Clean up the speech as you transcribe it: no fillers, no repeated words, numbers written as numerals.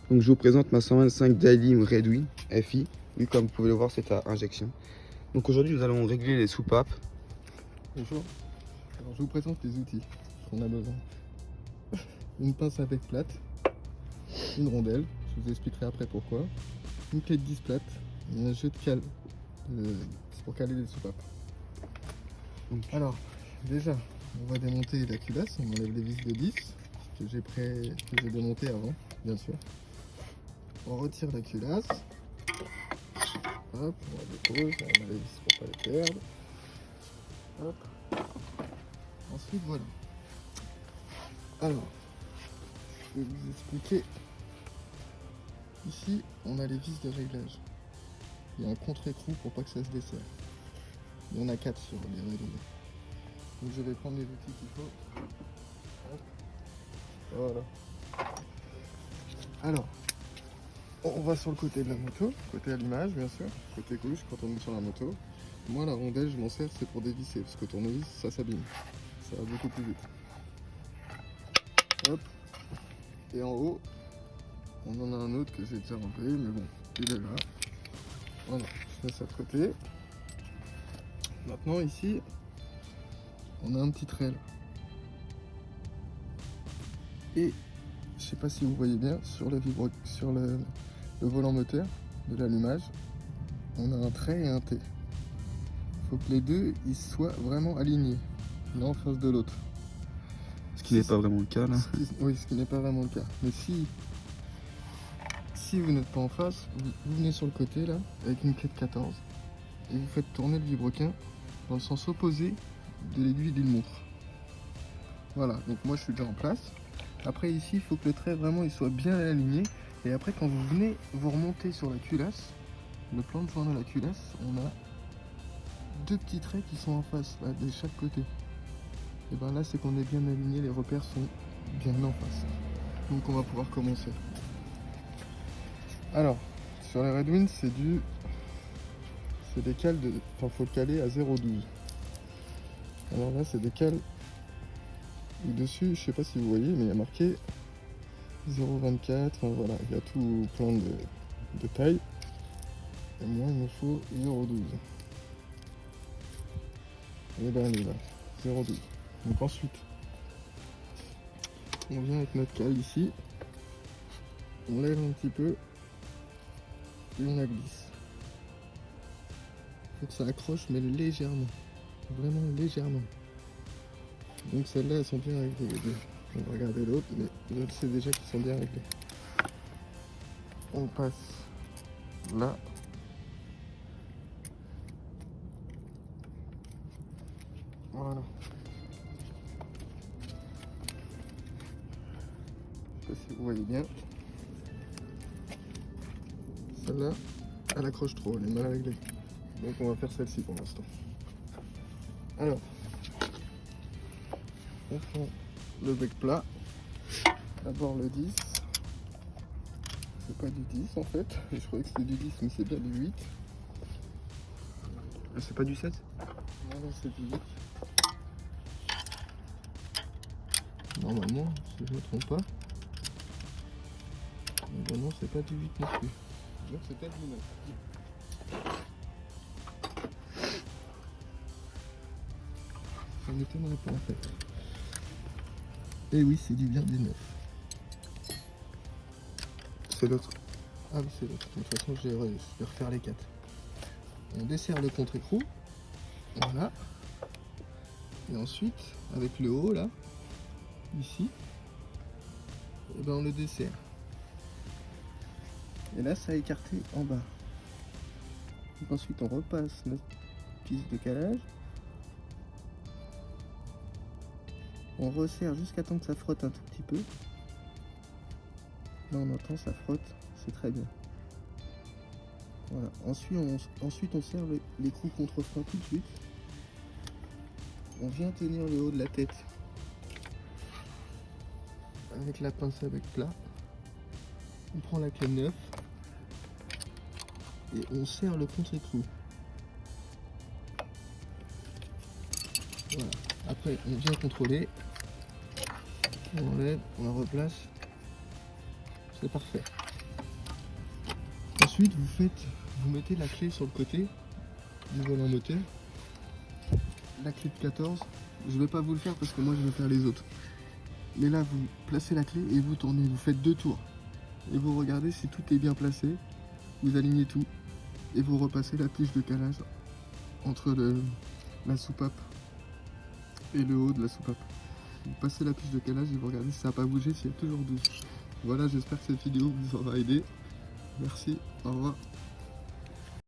Donc je vous présente ma 125 Daily Redwin FI. Oui, comme vous pouvez le voir, c'est à injection. Donc aujourd'hui, nous allons régler les soupapes. Bonjour. Alors je vous présente les outils qu'on a besoin. Une pince avec plate, une rondelle, je vous expliquerai après pourquoi, une clé de 10 plate et un jeu de cale pour caler les soupapes. Alors déjà, on va démonter la culasse, on enlève les vis de 10 que j'ai démonté avant, bien sûr. On retire la culasse. Hop, on la dépose, on met les vis pour pas les perdre. Hop. Ensuite voilà. Alors, je vais vous expliquer. Ici, on a les vis de réglage. Il y a un contre-écrou pour pas que ça se desserre. Il y en a 4 sur les réglages. Donc je vais prendre les outils qu'il faut. Hop. Voilà. Alors, on va sur le côté de la moto, côté allumage bien sûr, côté gauche quand on est sur la moto. Moi la rondelle je m'en sers c'est pour dévisser parce que tournevis ça s'abîme. Ça va beaucoup plus vite. Hop. Et en haut, on en a un autre que j'ai déjà enlevé, mais bon, il est là. Voilà, je mets ça de côté. Maintenant ici, on a un petit trail. Et je sais pas si vous voyez bien, sur le volant moteur de l'allumage, on a un trait et un T. Il faut que les deux ils soient vraiment alignés, l'un en face de l'autre. Ce qui n'est pas vraiment le cas là. Oui, ce qui n'est pas vraiment le cas. Mais si vous n'êtes pas en face, vous venez sur le côté là, avec une clé de 14, et vous faites tourner le vilebrequin dans le sens opposé de l'aiguille d'une montre. Voilà, donc moi je suis déjà en place. Après ici, il faut que le trait vraiment il soit bien aligné. Et après quand vous venez vous remonter sur la culasse, le plan de joint de la culasse, on a deux petits traits qui sont en face, là, de chaque côté. Et bien là c'est qu'on est bien aligné, les repères sont bien en face. Donc on va pouvoir commencer. Alors, sur les Redwin, c'est des cales de. Enfin, faut le caler à 0,12. Alors là, c'est des cales où dessus, je sais pas si vous voyez, mais il y a marqué 0,24. Enfin voilà, il y a tout plein de tailles. Et moi, il me faut 0,12. Et ben, elle est là, 0,12. Donc ensuite, on vient avec notre cale ici. On lève un petit peu. Et on la glisse. Faut que ça accroche, mais légèrement. Vraiment légèrement. Donc celles-là, elles sont bien réglées les deux. On va regarder l'autre, mais je sais déjà qu'ils sont bien réglés. On passe là. Voilà. Je sais pas si vous voyez bien. Celle-là, elle accroche trop, elle est mal réglée. Donc on va faire celle-ci pour l'instant. Alors, on prend le bec plat. D'abord le 10. C'est pas du 10 en fait. Je croyais que c'était du 10, mais c'est bien du 8. C'est pas du 16? Non, non, c'est du 8. Normalement, si je ne me trompe pas. Ben non, c'est pas du 8 non plus. Donc c'est peut-être du 9. Ça m'étonnerait pas en fait. Et oui, c'est du bien du 9. C'est l'autre. Ah oui, c'est l'autre. De toute façon, je vais refaire les 4. On desserre le contre-écrou. Voilà. Et ensuite, avec le haut là, ici, et ben on le dessert. Et là, ça a écarté en bas. Donc ensuite, on repasse notre piste de calage. On resserre jusqu'à temps que ça frotte un tout petit peu. Là, on entend, ça frotte, c'est très bien. Voilà. Ensuite, on serre l'écrou contre frein tout de suite. On vient tenir le haut de la tête avec la pince avec plat. On prend la clé 9 et on serre le contre-écrou. Voilà. Après, on vient contrôler. On enlève, on la replace. C'est parfait. Ensuite, vous mettez la clé sur le côté du volant moteur. La clé de 14, je vais pas vous le faire parce que moi je vais faire les autres. Mais là, vous placez la clé et vous tournez, vous faites 2 tours. Et vous regardez si tout est bien placé. Vous alignez tout et vous repassez la tige de calage entre la soupape et le haut de la soupape. Vous passez la tige de calage et vous regardez si ça n'a pas bougé, s'il y a toujours 12. Voilà, j'espère que cette vidéo vous aura aidé. Merci, au revoir.